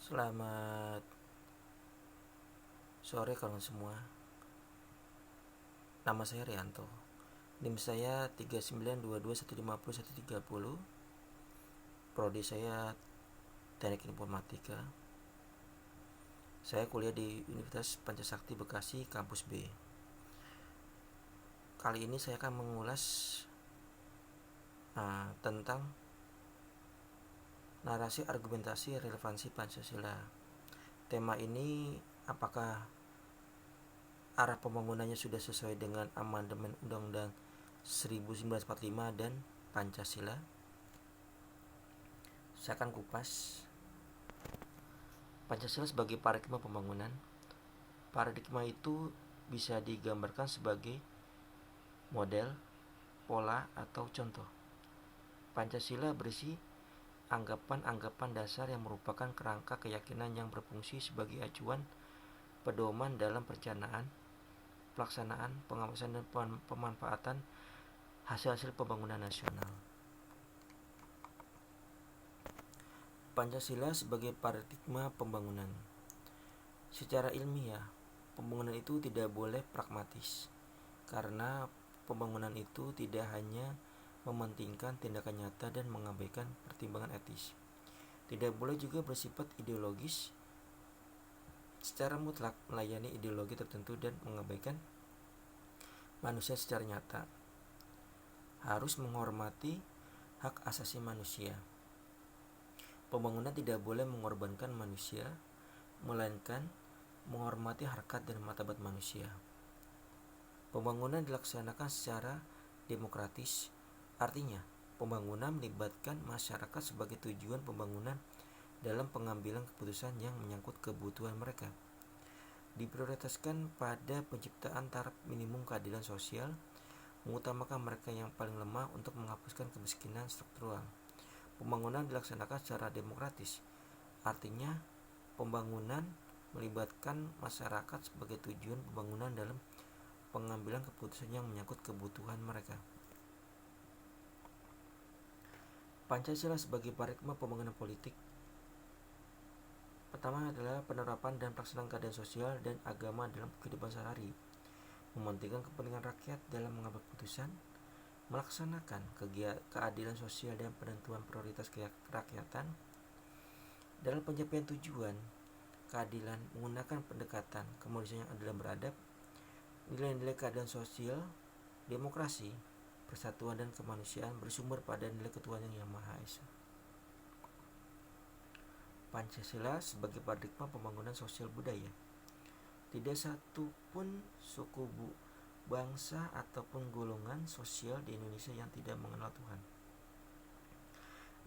Selamat sore kawan semua. Nama saya Rianto. NIM saya 3922150130. Prodi saya Teknik Informatika. Saya kuliah di Universitas Pancasakti Bekasi, Kampus B. Kali ini saya akan mengulas tentang narasi argumentasi relevansi Pancasila. Tema ini apakah arah pembangunannya sudah sesuai dengan amandemen Undang-Undang 1945 dan Pancasila? Saya akan kupas Pancasila sebagai paradigma pembangunan. Paradigma itu bisa digambarkan sebagai model, pola, atau contoh. Pancasila berisi anggapan-anggapan dasar yang merupakan kerangka keyakinan yang berfungsi sebagai acuan pedoman dalam perencanaan, pelaksanaan, pengawasan, dan pemanfaatan hasil-hasil pembangunan nasional. Pancasila sebagai paradigma pembangunan. Secara ilmiah, pembangunan itu tidak boleh pragmatis, karena pembangunan itu tidak hanya mementingkan tindakan nyata dan mengabaikan pertimbangan etis. Tidak boleh juga bersifat ideologis secara mutlak, melayani ideologi tertentu dan mengabaikan manusia secara nyata. Harus menghormati hak asasi manusia. Pembangunan tidak boleh mengorbankan manusia, melainkan menghormati harkat dan martabat manusia. Pembangunan dilaksanakan secara demokratis, artinya pembangunan melibatkan masyarakat sebagai tujuan pembangunan dalam pengambilan keputusan yang menyangkut kebutuhan mereka. Diprioritaskan pada penciptaan taraf minimum keadilan sosial, mengutamakan mereka yang paling lemah untuk menghapuskan kemiskinan struktural. Pembangunan dilaksanakan secara demokratis, artinya pembangunan melibatkan masyarakat sebagai tujuan pembangunan dalam pengambilan keputusan yang menyangkut kebutuhan mereka. Pancasila sebagai paradigma pembangunan politik. Pertama adalah penerapan dan pelaksanaan keadilan sosial dan agama dalam kehidupan sehari, mementingkan kepentingan rakyat dalam mengambil keputusan, melaksanakan keadilan sosial dan penentuan prioritas kerakyatan dalam pencapaian tujuan keadilan, menggunakan pendekatan kemanusiaan yang adil dan beradab, nilai-nilai keadilan sosial, demokrasi, persatuan dan kemanusiaan bersumber pada nilai ketuhanan yang Maha Esa. Pancasila sebagai paradigma pembangunan sosial budaya. Tidak satu pun suku, bangsa ataupun golongan sosial di Indonesia yang tidak mengenal Tuhan.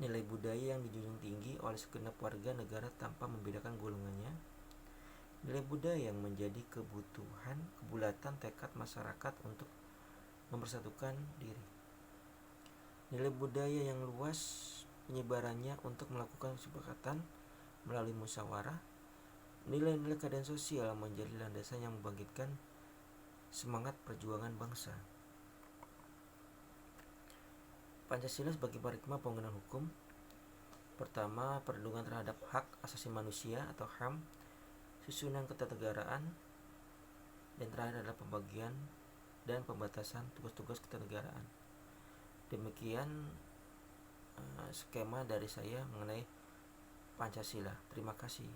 Nilai budaya yang dijunjung tinggi oleh segenap warga negara tanpa membedakan golongannya. Nilai budaya yang menjadi kebulatan tekad masyarakat untuk mempersatukan diri. Nilai budaya yang luas penyebarannya untuk melakukan kesepakatan melalui musyawarah. Nilai-nilai keadilan sosial menjadi landasan yang membangkitkan semangat perjuangan bangsa. Pancasila sebagai paradigma pembangunan hukum. Pertama, perlindungan terhadap hak asasi manusia atau HAM, susunan ketatanegaraan, dan terakhir adalah pembagian dan pembatasan tugas-tugas ketatanegaraan. Demikian skema dari saya mengenai Pancasila. Terima kasih.